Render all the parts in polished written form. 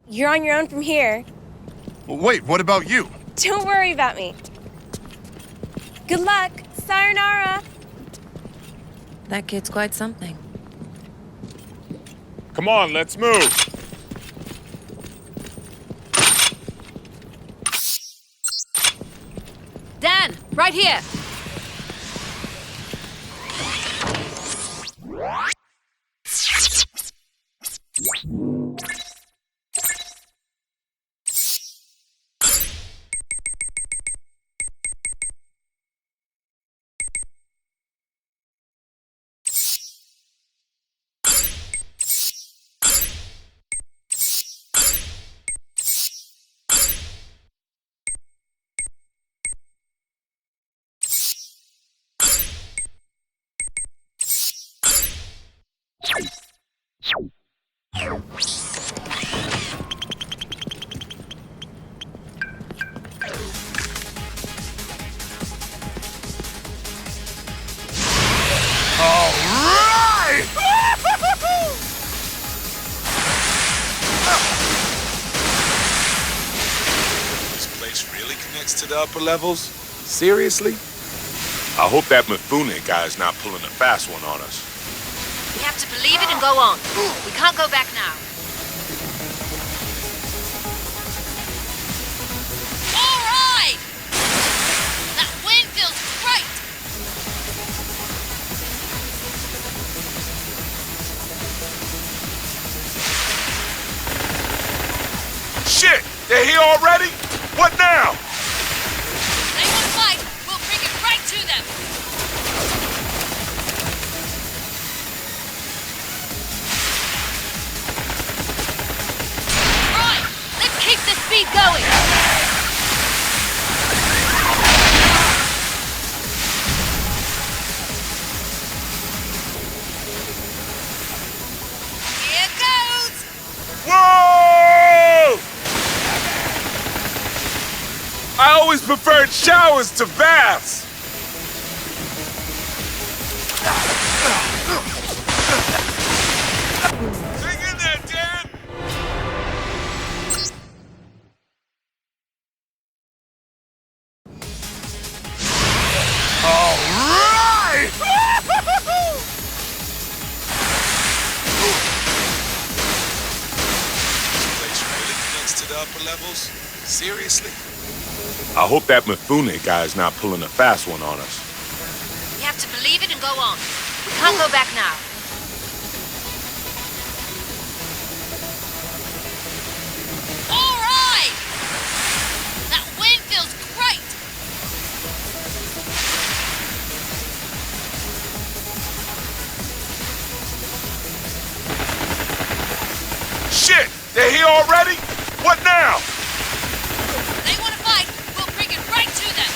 You're on your own from here. Wait, what about you? Don't worry about me. Good luck. Sayonara. That kid's quite something. Come on, let's move. Dan, right here. To the upper levels? Seriously? I hope that Mifune guy's not pulling a fast one on us. We have to believe it and go on. We can't go back now. All right! That wind feels great! Shit! They're here already? What now? They want to fight, we'll bring it right to them! Right! Let's keep the speed going! Here goes! Whoa! I always preferred showers to baths. Hang in there, Dan. All right! This place really connects to the upper levels? Seriously? I hope that Mifune guy's not pulling a fast one on us. We have to believe it and go on. We can't go back now. All right! That wind feels great! Shit! They're here already? What now? They want to fight, we'll bring it right to them!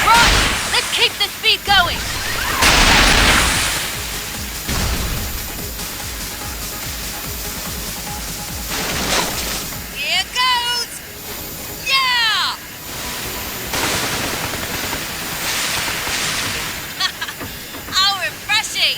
Right! Let's keep the speed going! Here goes! Yeah! How refreshing!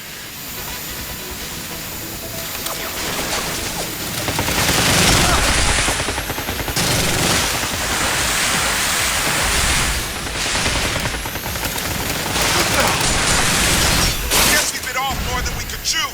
Guess we bit off more than we could chew.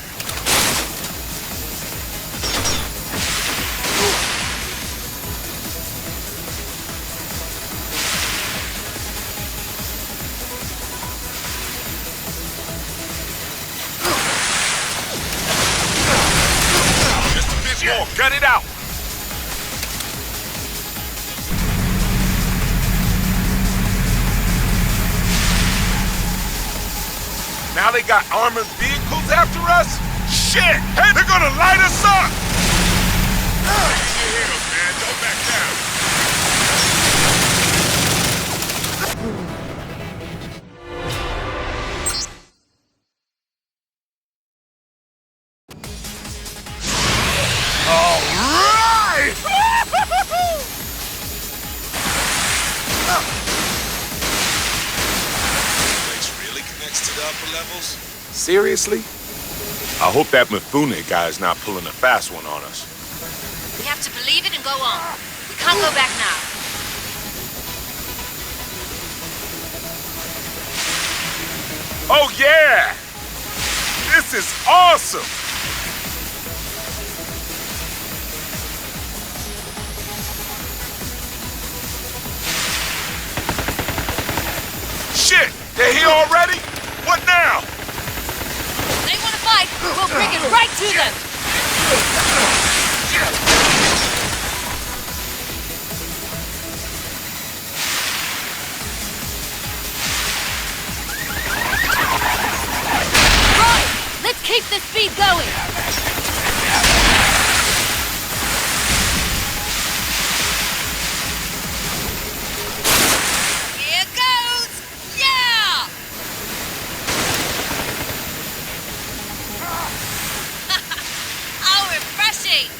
Just a bit more. Gut it out. Now they got armored vehicles after us? Shit! Hey, they're gonna light us up! Take your heels, man. Don't back down. All right! upper levels? Seriously? I hope that Mifune guy's not pulling a fast one on us. We have to believe it and go on. We can't go back now. Oh yeah! This is awesome! Shit! They're here already? What now? They want to fight, we'll bring it right to them! Right! Let's keep the speed going! Here goes! Yeah! How refreshing!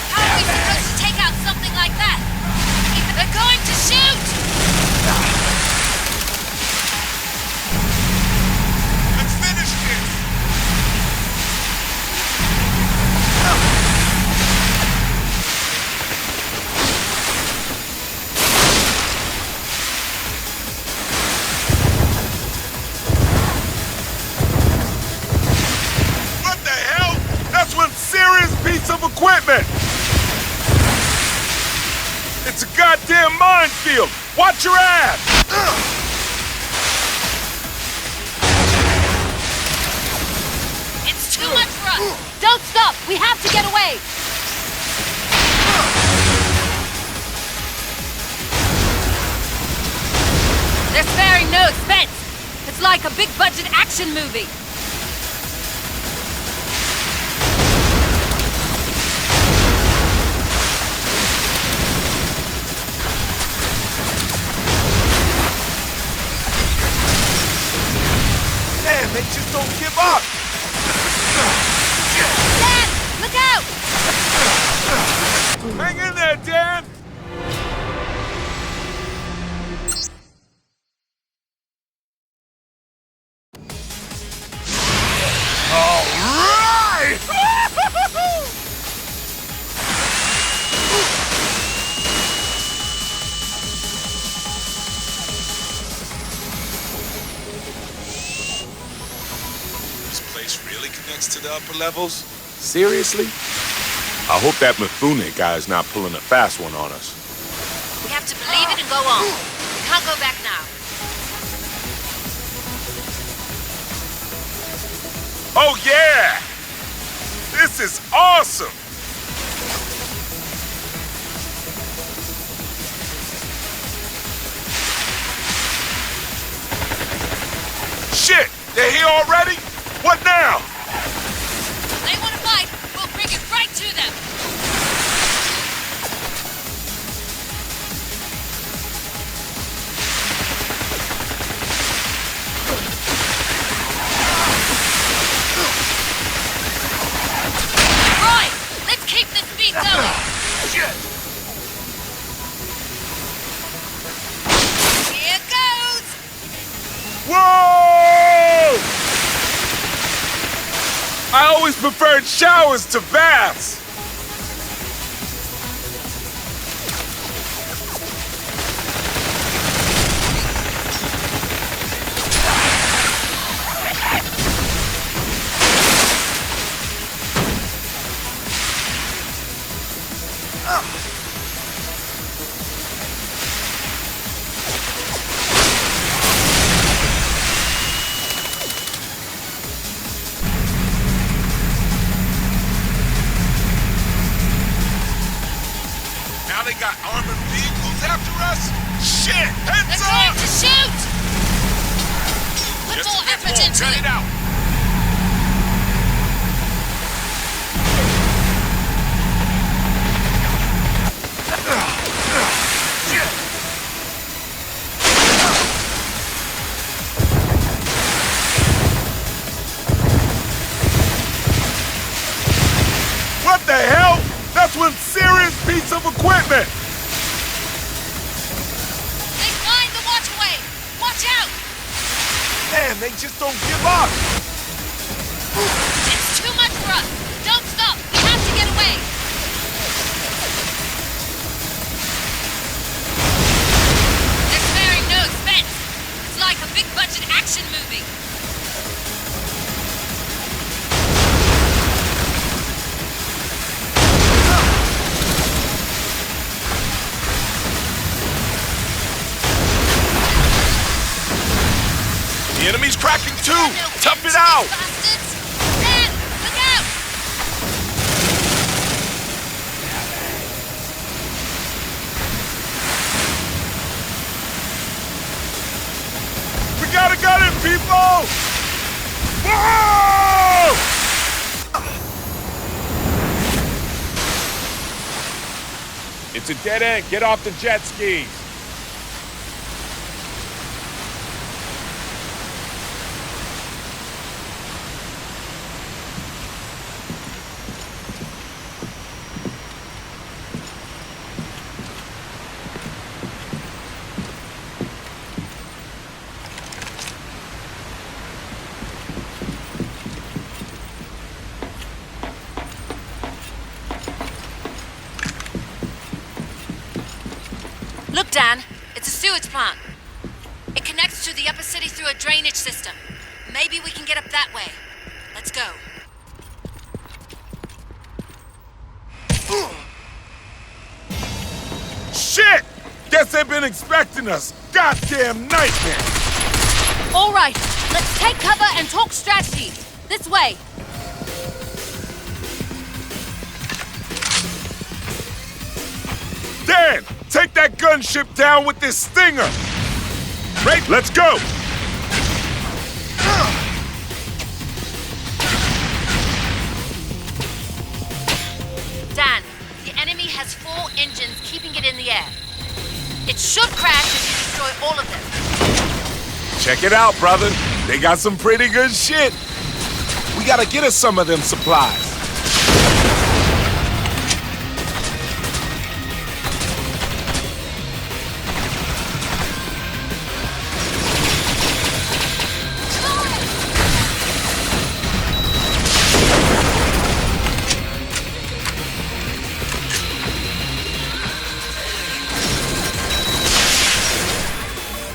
How are we supposed to take out something like that? They're going to shoot! Let's finish this! What the hell? That's one serious piece of equipment! It's a goddamn minefield! Watch your ass! It's too much for us! Don't stop! We have to get away! They're sparing no expense! It's like a big-budget action movie! Man, they just don't give up! Dan! Look out! Hang in there, Dan! All right! This place really connects to the upper levels? Seriously? I hope that Mifune guy's not pulling a fast one on us. We have to believe it and go on. We can't go back now. Oh yeah! This is awesome! Shit! They're here already? What now? They want to fight, we'll bring it right to them! Right! Let's keep the speed going! Shit! Here goes! Whoa! I always preferred showers to baths. Now they got armored vehicles after us? Shit! Heads They're going up! to shoot! Put Just more a bit effort more. into Cut it. it out. What the hell? That's one serious piece of equipment! They find the waterway. Watch out. Man, they just don't give up! It's too much for us. Don't stop. We have to get away. They're sparing no expense. It's like a big budget action movie. The enemy's cracking too! No Tough end it to out! these bastards. Dan, look out. We gotta get it, people! Whoa! It's a dead end. Get off the jet skis. Look, Dan. It's a sewage plant. It connects to the upper city through a drainage system. Maybe we can get up that way. Let's go. Shit! Guess they've been expecting us. Goddamn nightmare! All right. Let's take cover and talk strategy. This way. Dan, take that gunship down with this stinger! Right, let's go! Dan, the enemy has 4 engines keeping it in the air. It should crash if you destroy all of them. Check it out, brother. They got some pretty good shit. We gotta get us some of them supplies.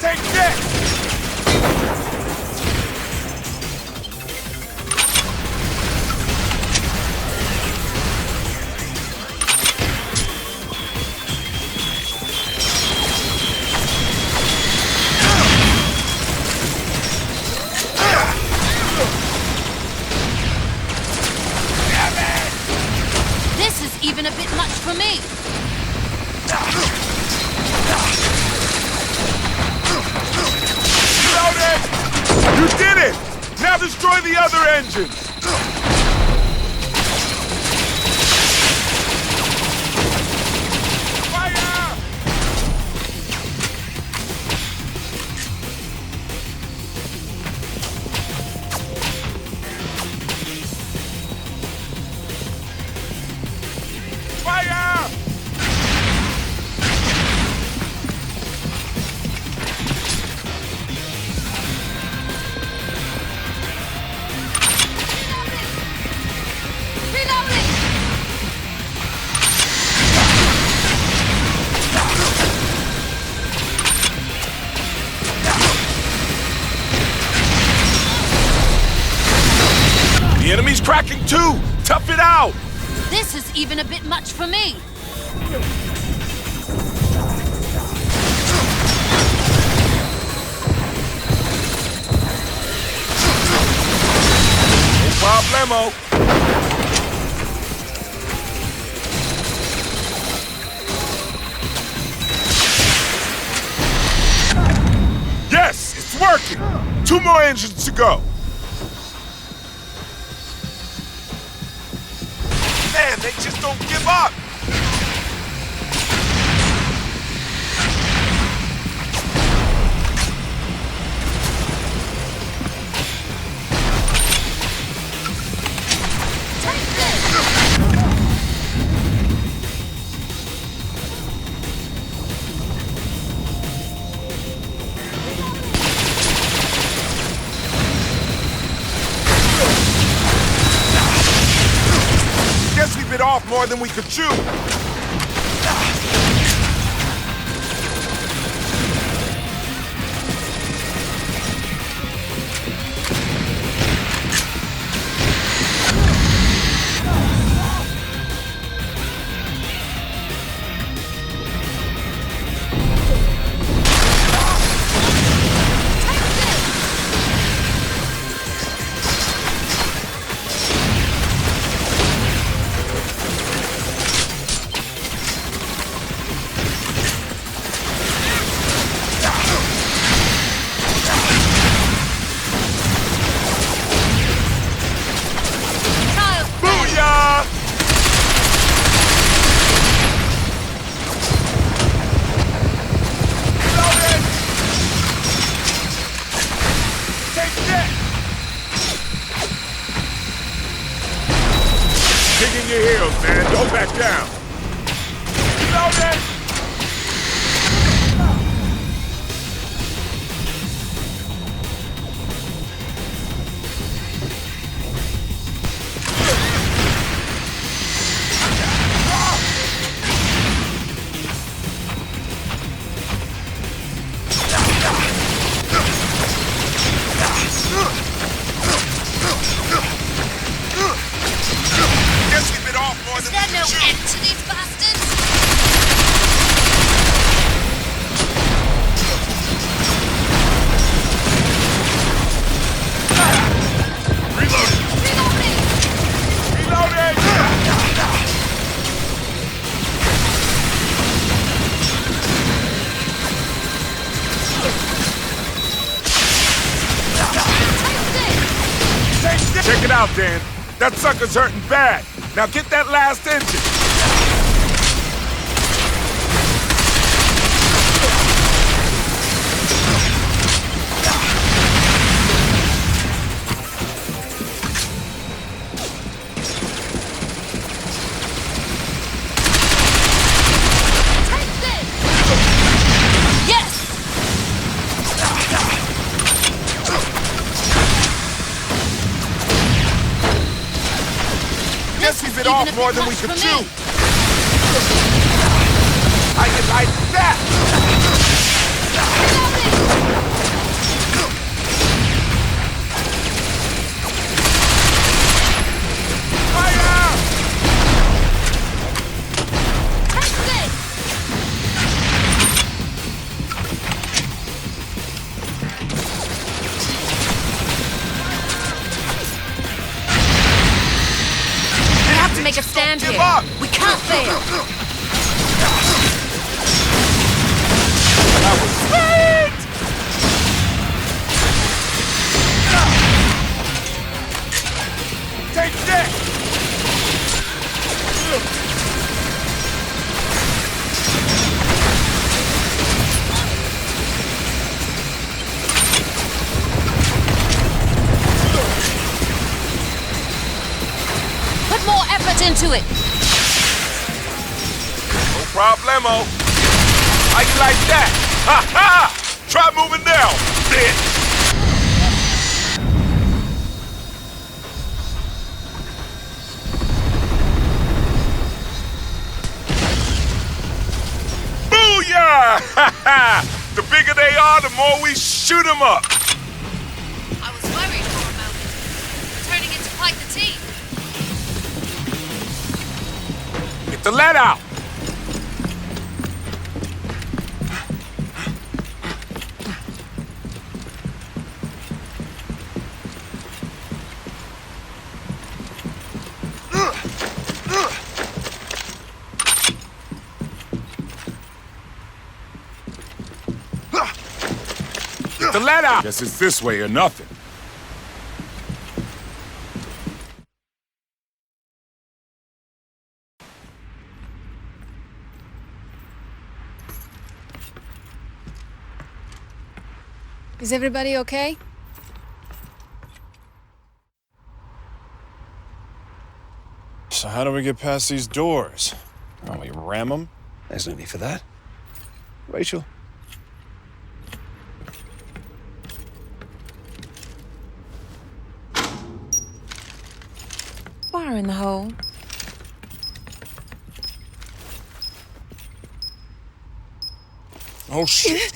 Take that! This is even a bit much for me. Loaded! You did it! Now destroy the other engines! Fire! Fire! Reloading! The enemy's cracking too! Tough it out! This is even a bit much for me. No problemo. Yes, it's working! 2 more engines to go. Man, they just don't give up. Guess we bit off more than we could chew. Booyah! Reloaded! Take that! Dig in your heels, man. Don't back down. Reloaded! Guess we bit off more Is than there we no could chew. end to these bastards? Reloaded! Reloading! Reloaded! Check it out, Dan. That sucker's hurting bad. Now get that last engine. Yes! Guess we bit Even off a more bit than we much could for chew. me. I can like that. Fire! Take this! We have to make a stand Give here. up. We can't fail. That was sweet! Take that! Put more effort into it. No problemo. How you like that? Ha ha! Try moving now, bitch! Booyah! Ha ha! The bigger they are, the more we shoot them up. I was worried for a moment. Turning into quite the team. Get the lead out. Get the lead out! Guess it's this way or nothing. Is everybody okay? So how do we get past these doors? Oh, we ram them? There's no need for that. Rachel? Fire in the hole. Oh, shit!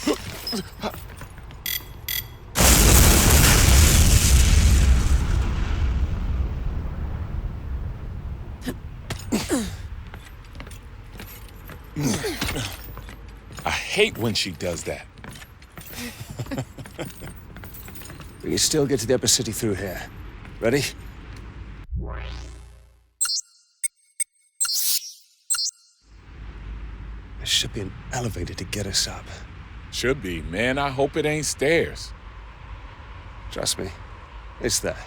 I hate when she does that. We can still get to the upper city through here. Ready? There should be an elevator to get us up. Should be, man. I hope it ain't stairs. Trust me, it's there.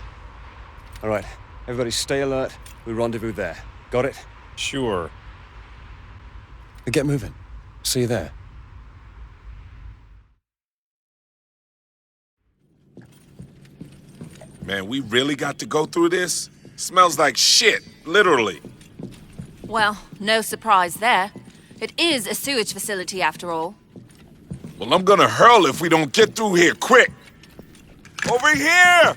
All right, everybody stay alert. We rendezvous there. Got it? Sure. Get moving. See you there. Man, we really got to go through this? Smells like shit, literally. Well, no surprise there. It is a sewage facility after all. Well, I'm gonna hurl if we don't get through here quick. Over here!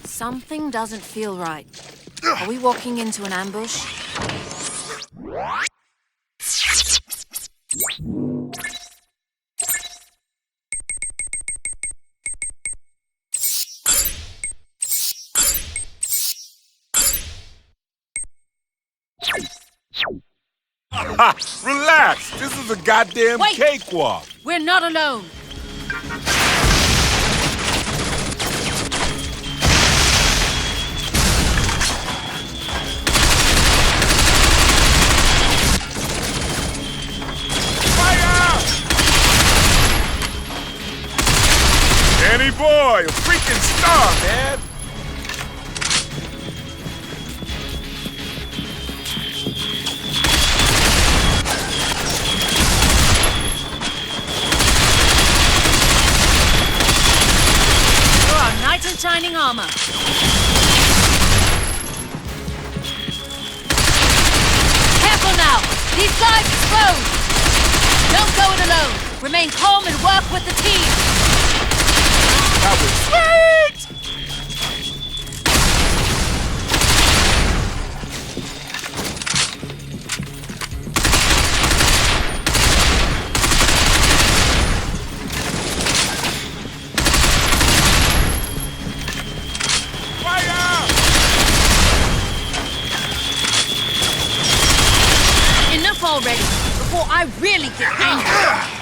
Something doesn't feel right. Are we walking into an ambush? Ha! Relax! This is a goddamn Wait! cakewalk! We're not alone. Danny boy, a freaking star, man! You're our knight in shining armor. Careful now! These guys exposed! Don't go it alone! Remain calm and work with the team! That was sweet! Fire! Enough already, before I really get angry.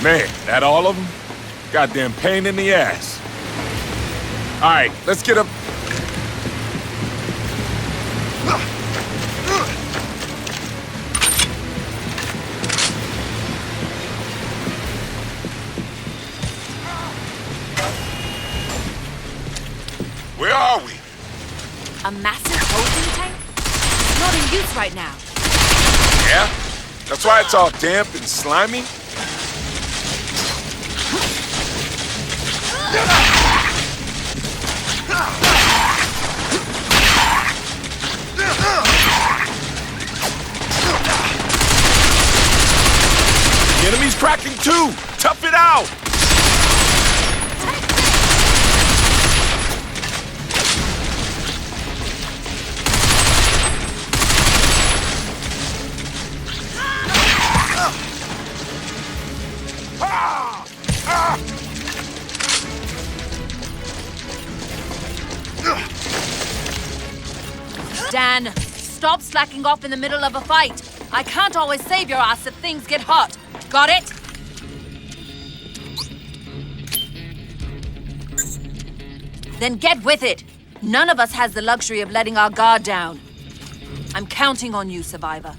Man, that all of them? Goddamn pain in the ass. All right, let's get up. Where are we? A massive holding tank? It's not in use right now. Yeah? That's why it's all damp and slimy? The enemy's cracking too! Tough it out! Dan, stop slacking off in the middle of a fight. I can't always save your ass if things get hot. Got it? Then get with it. None of us has the luxury of letting our guard down. I'm counting on you, Survivor.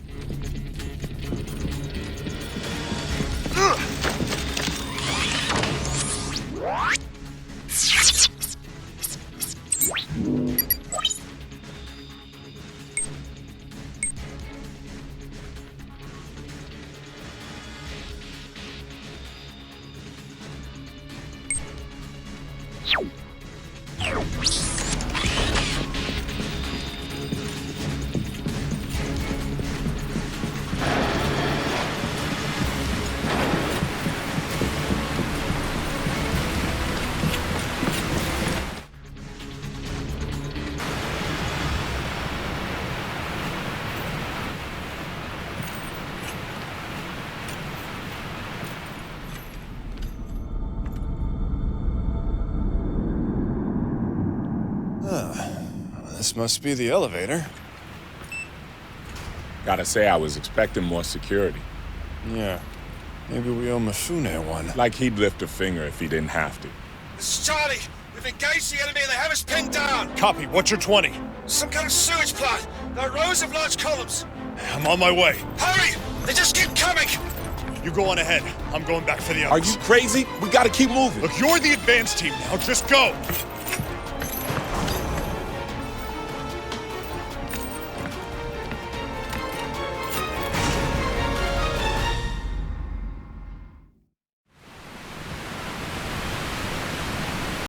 This must be the elevator. Gotta say, I was expecting more security. Yeah. Maybe we owe Mifune one. Like he'd lift a finger if he didn't have to. This is Charlie. We've engaged the enemy and they have us pinned down. Copy. What's your 20? Some kind of sewage plant. There are rows of large columns. I'm on my way. Hurry! They just keep coming. You go on ahead. I'm going back for the Are others. you crazy? We gotta keep moving. Look, you're the advance team now. Just go.